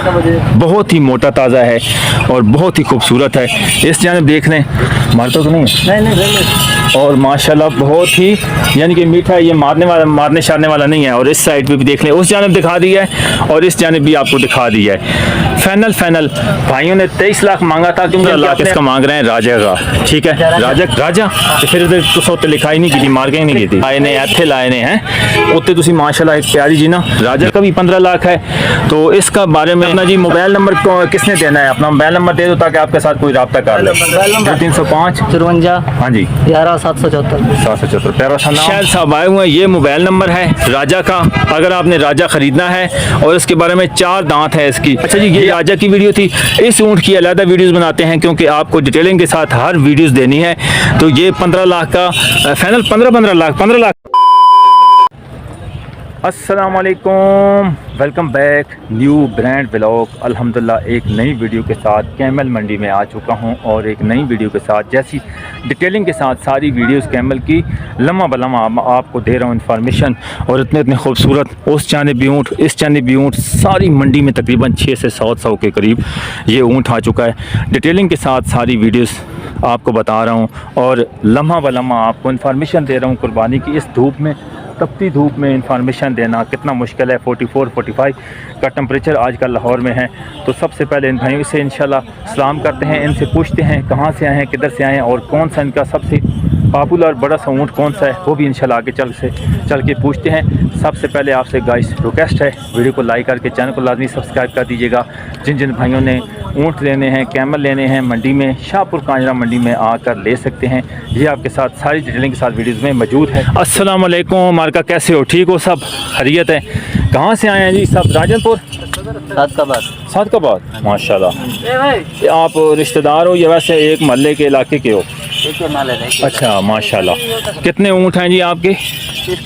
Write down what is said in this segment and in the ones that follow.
बहुत ही मोटा ताज़ा है और बहुत ही खूबसूरत है। इस जानिब देख लें, मारता तो नहीं है, नहीं। और माशाल्लाह बहुत ही यानी कि मीठा है, ये मारने शारने वाला नहीं है। और इस साइड पे भी देख लें, उस जानिब दिखा दिया है और इस जानिब भी आपको दिखा दिया है। फाइनल भाइयों ने 23 लाख मांगा था, क्योंकि लाख इसका मांग रहे हैं राजा का। ठीक है, राजा तो फिर तुस उत्ते लिखाई नहीं की थी, मार्किंग नहीं की थी, आए ने इत्थे लाए ने हैं उत्ते तुसी माशाल्लाह एक प्यारी जी ना। राजा का भी 15 लाख है। तो इसका बारे में अपना जी मोबाइल नंबर किसने देना है? अपना मोबाइल नंबर दे दो ताकि आपके साथ कोई रब्ता कर ले। 305 53 हाँ जी 11 774 प्यारा सा नाम शायद साहब आए हुए हैं। ये मोबाइल नंबर है राजा का, अगर आपने राजा खरीदना है। और इसके बारे में 4 दांत है इसकी। अच्छा जी, ये राजा की वीडियो थी। इस ऊँट की अलग वीडियोस बनाते हैं क्योंकि आपको डिटेलिंग के साथ हर वीडियोस देनी है। तो ये 15 लाख का फाइनल 15 लाख। अस्सलाम वालेकुम, welcome back new brand vlog. अल्हम्दुलिल्लाह एक नई वीडियो के साथ कैमल मंडी में आ चुका हूं और एक नई वीडियो के साथ जैसी डिटेलिंग के साथ सारी वीडियोस कैमल की लम्हा बलम्हा आपको दे रहा हूं इन्फॉर्मेशन। और इतने खूबसूरत उस जानिब भी ऊँट, इस जानिब भी ऊँट, सारी मंडी में तकरीबन 6 से 700 के करीब ये ऊँट आ चुका है। डिटेलिंग के साथ सारी वीडियोस आपको बता रहा हूँ और लम्हा बलम्हा आपको इन्फॉर्मेशन दे रहा हूँ। कुर्बानी की इस धूप में, तपती धूप में इन्फॉर्मेशन देना कितना मुश्किल है। 44-45 का टेम्परेचर आजकल लाहौर में है। तो सबसे पहले इन भाइयों से इंशाल्लाह सलाम करते हैं, इनसे पूछते हैं कहाँ से आए हैं, किधर से आए हैं और कौन सा इनका सबसे पॉपुलर बड़ा सा ऊँट कौन सा है, वो भी इंशाल्लाह आगे चल के पूछते हैं। सबसे पहले आपसे गाइस रिक्वेस्ट है, वीडियो को लाइक करके चैनल को लाजमी सब्सक्राइब कर दीजिएगा। जिन भाइयों ने ऊँट लेने हैं, कैमल लेने हैं, मंडी में शाहपुर कांजरा मंडी में आकर ले सकते हैं। ये आपके साथ सारी डिटेलिंग के साथ वीडियोज़ में मौजूद है। अस्सलाम वालेकुम मार्का, कैसे हो? ठीक हो सब? खैरियत है? कहाँ से आए हैं जी? सब राजनपुर सादकाबाद माशाल्लाह। आप रिश्तेदार हो या वैसे एक महल्ले के इलाके के हो? अच्छा माशाल्लाह। कितने ऊँट हैं जी आपके?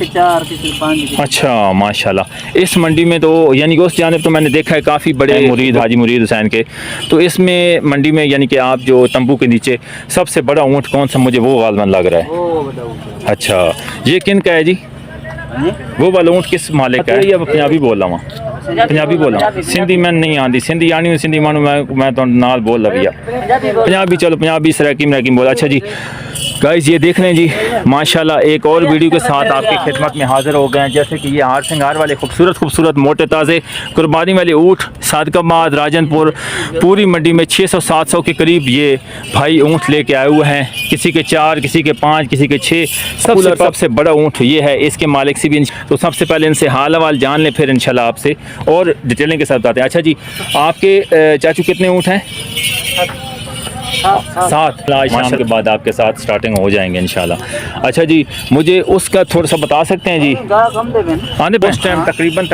4-5। अच्छा माशाल्लाह। इस मंडी में तो यानी कि उस जानिब तो मैंने देखा है काफ़ी बड़े मुरीद हाजी मुरीद हुसैन के। तो इसमें मंडी में यानी कि आप जो तंबू के नीचे सबसे बड़ा ऊँट कौन सा, मुझे वो गालबन लग रहा है। अच्छा, ये किन का है जी? वो वाला ऊँट किस मालिक का है? ये पंजाबी बोल रहा हूँ, पंजाबी बोल रहा हूँ, सिंधी मैं नहीं आती। सिंधी आनी सिंधी मानू मैं तो नाल बोल रहा भैया पंजाबी। चलो पंजाबी सरकीम बोल। अच्छा जी गाइस, ये देख लें जी माशाल्लाह एक और वीडियो के साथ आपकी खिदमत में हाज़िर हो गए हैं। जैसे कि ये हार सिंगार वाले खूबसूरत मोटे ताज़े कुर्बानी वाले ऊँट सादकाबाद राजनपुर पूरी मंडी में 600-700 के करीब ये भाई ऊँट लेके आए हुए हैं। किसी के 4, किसी के 5, किसी के 6। सबसे बड़ा ऊँट ये है। इसके मालिक से भी तो सबसे पहले इनसे हाल हवाल जान लें, फिर इंशाल्लाह आपसे और डिटेलिंग के साथ बताते हैं। अच्छा जी, आपके चाचू कितने ऊँट हैं? 7। आज शाम के बाद आपके साथ स्टार्टिंग हो जाएंगे इंशाल्लाह। अच्छा जी, मुझे उसका थोड़ा सा बता सकते हैं जी? आने पे उस टाइम तकरीबन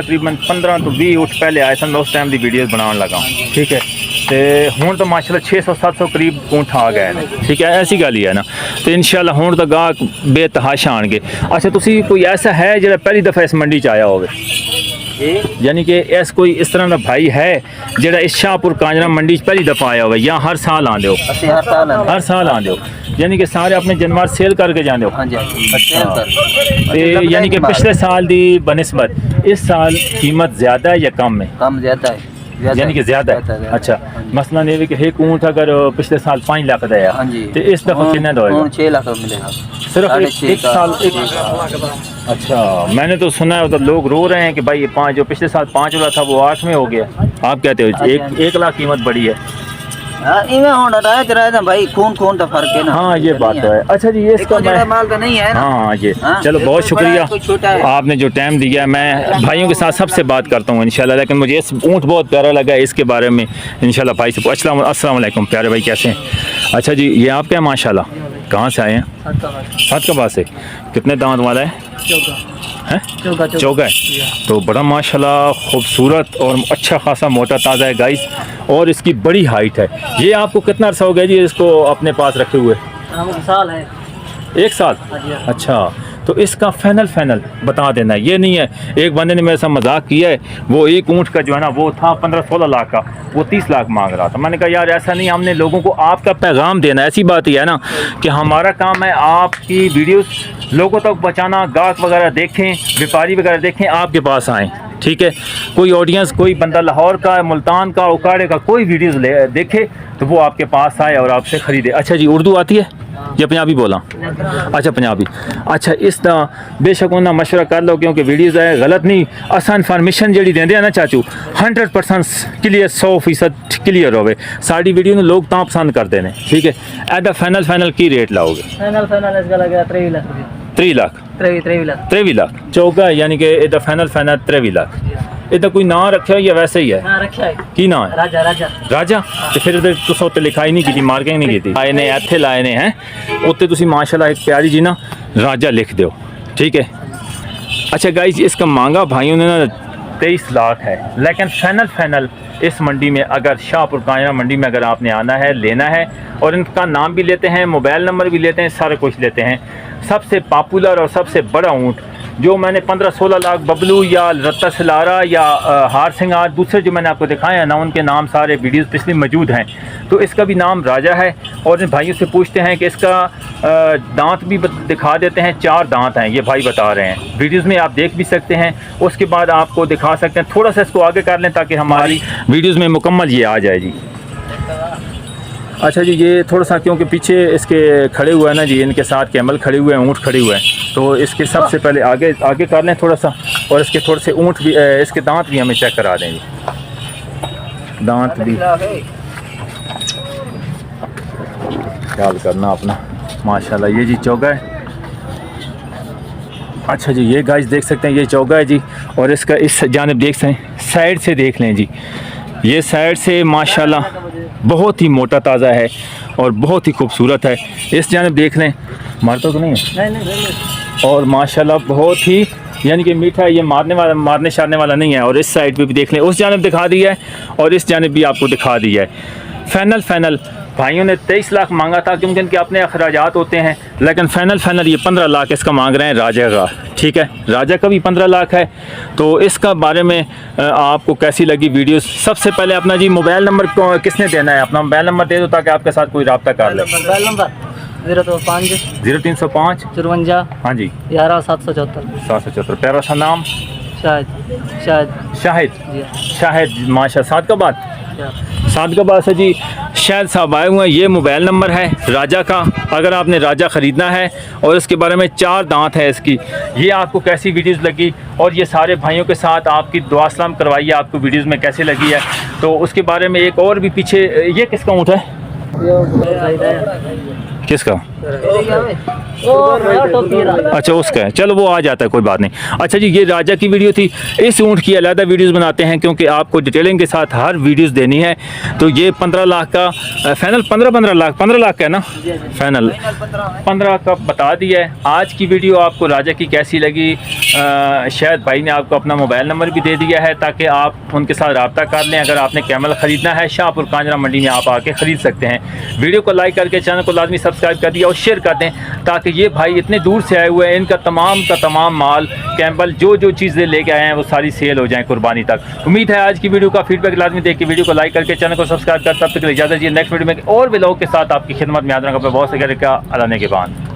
15 तो 20 ऊँट पहले आए सन, उस टाइम की वीडियोस बनाने लगा। ठीक है, तो हुण तो माशाल्लाह 600-700 करीब ऊँट आ गए हैं। ठीक है, ऐसी गल ही है ना। तो इंशाल्लाह हुण तो गाहक बेतहाशा आएंगे। अच्छा, तुसी कोई ऐसा है जो पहली दफ़ा इस मंडी च आया होवे, यानी कि ऐसा कोई इस तरह का भाई है जो इस शाहपुर कांजरा मंडी पहली दफ़ा आया हुआ या हर साल आते हो? हर साल आते हो, यानी कि सारे अपने जानवर सेल करके जाते हो? अच्छा, यानी कि पिछले साल की बनिस्बत इस साल कीमत ज़्यादा है या कम है? कम ज़्यादा है, यानी कि ज़्यादा है। अच्छा, मसलन ये कि एक ऊँट अगर पिछले साल 5 लाख का है तो इस दफ़ा कितना का होगा? 6 लाख मिलेगा सिर्फ एक साल। अच्छा, मैंने तो सुना है उधर लोग रो रहे हैं कि भाई ये जो पिछले साल 5 वाला था वो 8 में हो गया। आप कहते हो 1 लाख कीमत बढ़ी है? भाई खून का फर्क है ना। हाँ, ये बात तो है। अच्छा जी, ये इसका माल तो नहीं है ना। हाँ ये चलो बहुत शुक्रिया आपने जो टाइम दिया। मैं भाइयों के साथ सबसे बात करता हूँ इंशाल्लाह, लेकिन मुझे इस ऊँट बहुत प्यारा लगा है, इसके बारे में इंशाल्लाह भाई से। अस्सलाम वालेकुम प्यारे भाई, कैसे हैं? अच्छा जी, ये आप क्या माशाल्लाह कहाँ से आए हैं? सादकाबाद से। कितने दांत वाला है? चौगा है। तो बड़ा माशाल्लाह खूबसूरत और अच्छा खासा मोटा ताज़ा है गाइस, और इसकी बड़ी हाइट है। ये आपको कितना अर्सा हो गया जी इसको अपने पास रखे हुए? साल है। 1 साल? अच्छा, तो इसका फाइनल बता देना। ये नहीं है, एक बंदे ने मेरे साथ मजाक किया है, वो एक ऊँट का जो है ना वो था 15-16 लाख का, वो 30 लाख मांग रहा था। मैंने कहा यार ऐसा नहीं, हमने लोगों को आपका पैगाम देना। ऐसी बात ही है ना कि हमारा काम है आपकी वीडियोस लोगों तक पहुँचाना, गाहक वगैरह देखें, व्यापारी वगैरह देखें, आपके पास आएँ। ठीक है। कोई ऑडियंस, कोई बंदा लाहौर का, मुल्तान का, उकाड़े का कोई वीडियोस देखे तो वो आपके पास आए और आपसे ख़रीदे। अच्छा जी, उर्दू आती है या पंजाबी बोला? अच्छा पंजाबी। अच्छा, इस तरह बेशक उन्हें मशवरा कर लो, क्योंकि वीडियोस है गलत नहीं, असा इन्फॉर्मेशन जी देंगे हैं ना चाचू 100% क्लीयर, 100% क्लीयर होवे साड़ी वीडियो में लोग तां पसंद करते हैं। ठीक है, एदा फाइनल की रेट लाओगे? फाइनल इसका लगा 23 लाख 3 लाख 23 लाख चौका, यानी कि एदा फाइनल 23 लाख। ਇਹਦਾ ਕੋਈ ਨਾਂ ਰੱਖਿਆ ਜਾਂ ਵੈਸੇ ਹੀ ਹੈ? हाँ रखा है ਕੀ ਨਾਂ ਹੈ? ਰਾਜਾ। ਤੇ ਫਿਰ ਇਹਦੇ ਤੁਸੀਂ ਉੱਤੇ ਲਿਖਾਈ ਨਹੀਂ ਕੀਤੀ, ਮਾਰਕਿੰਗ ਨਹੀਂ ਕੀਤੀ? ਆਏ ਨੇ ਇੱਥੇ ਲਾਏ ਨੇ ਹੈ ਉੱਤੇ ਤੁਸੀਂ माशाल्लाह एक प्यारी जी ना राजा लिख दो। ठीक है। अच्छा गाइस, इसका मांगा भाइयों ने ना 23 लाख है, लेकिन फाइनल इस मंडी में, अगर शाहपुर कायरा मंडी में अगर आपने आना है, लेना है, और इनका नाम भी लेते हैं, मोबाइल नंबर भी लेते हैं, सारा कुछ लेते हैं। सबसे पॉपुलर और सबसे बड़ा ऊँट जो मैंने 15-16 लाख बबलू या रत्ता सिलारा या हार सिंगार दूसरे जो मैंने आपको दिखाए हैं ना, उनके नाम सारे वीडियोस पिछले मौजूद हैं। तो इसका भी नाम राजा है। और इन भाइयों से पूछते हैं कि इसका दांत भी दिखा देते हैं। 4 दांत हैं, ये भाई बता रहे हैं, वीडियोस में आप देख भी सकते हैं। उसके बाद आपको दिखा सकते हैं। थोड़ा सा इसको आगे कर लें ताकि हमारी वीडियोस में मुकम्मल ये आ जाए जी। अच्छा जी, ये थोड़ा सा क्योंकि पीछे इसके खड़े हुए हैं ना जी, इनके साथ कैमल खड़े हुए हैं, ऊँट खड़े हुए हैं, तो इसके सबसे पहले आगे कर लें थोड़ा सा, और इसके थोड़े से ऊँट भी, इसके दांत भी हमें चेक करा दें जी। दांत भी ख्याल करना अपना। माशाल्लाह, ये जी चौगा है। अच्छा जी, ये गाइस देख सकते हैं, ये चौगा है जी, और इसका इस जानिब देख सकते हैं, साइड से देख लें जी, ये साइड से माशाल्लाह बहुत ही मोटा ताज़ा है और बहुत ही खूबसूरत है। इस जानिब देख लें, मारता तो नहीं है, नहीं और माशाल्लाह बहुत ही यानी कि मीठा है, ये मारने शारने वाला नहीं है। और इस साइड पे भी देख लें, उस जानिब दिखा दिया है और इस जानिब भी आपको दिखा दिया है। फाइनल भाइयों ने 23 लाख मांगा था, क्योंकि इनके अपने अखराजात होते हैं, लेकिन फाइनल ये 15 लाख इसका मांग रहे हैं राजा का। ठीक है, राजा का भी 15 लाख है। तो इसका बारे में आपको कैसी लगी वीडियो? सबसे पहले अपना जी मोबाइल नंबर किसने देना है? अपना मोबाइल नंबर दे दो ताकि आपके साथ कोई रब्ता कर ले। मोबाइल नंबर 0305 53 हाँ जी 11 प्यारा सा नाम शाहिद माशा सादकाबाद से जी शाहिद साहब आए हुए हैं। ये मोबाइल नंबर है राजा का, अगर आपने राजा ख़रीदना है। और इसके बारे में 4 दांत है इसकी। ये आपको कैसी वीडियोस लगी, और ये सारे भाइयों के साथ आपकी दुआ सलाम करवाइए, आपको वीडियोस में कैसी लगी है। तो उसके बारे में एक और भी पीछे, ये किसका ऊँट है? किसका? अच्छा उसका है, चलो वो आ जाता है, कोई बात नहीं। अच्छा जी, ये राजा की वीडियो थी। इस ऊँट की अलग वीडियोस बनाते हैं, क्योंकि आपको डिटेलिंग के साथ हर वीडियोस देनी है। तो ये 15 लाख का फाइनल, 15 लाख का है ना फाइनल, 15 का बता दिया है। आज की वीडियो आपको राजा की कैसी लगी? शायद भाई ने आपको अपना मोबाइल नंबर भी दे दिया है ताकि आप उनके साथ रब्ता कर लें। अगर आपने कैमल ख़रीदना है, शाहपुर कांजरा मंडी में आप आके ख़रीद सकते हैं। वीडियो को लाइक करके चैनल को लाजमी सब्सक्राइब कर दिया और शेयर कर दें, ताकि ये भाई इतने दूर से आए हुए हैं, इनका तमाम का तमाम माल कैम्बल जो चीज़ें लेके आए हैं वो सारी सेल हो जाएं कुर्बानी तक। उम्मीद है आज की वीडियो का फीडबैक लाजमी देख के वीडियो को लाइक करके चैनल को सब्सक्राइब कर। तब तक इजाज़त दीजिए, नेक्स्ट वीडियो में और व्लॉग के साथ आपकी खिदमत में हाजिर होगा। बहुत से अल्लाह ने के बाद।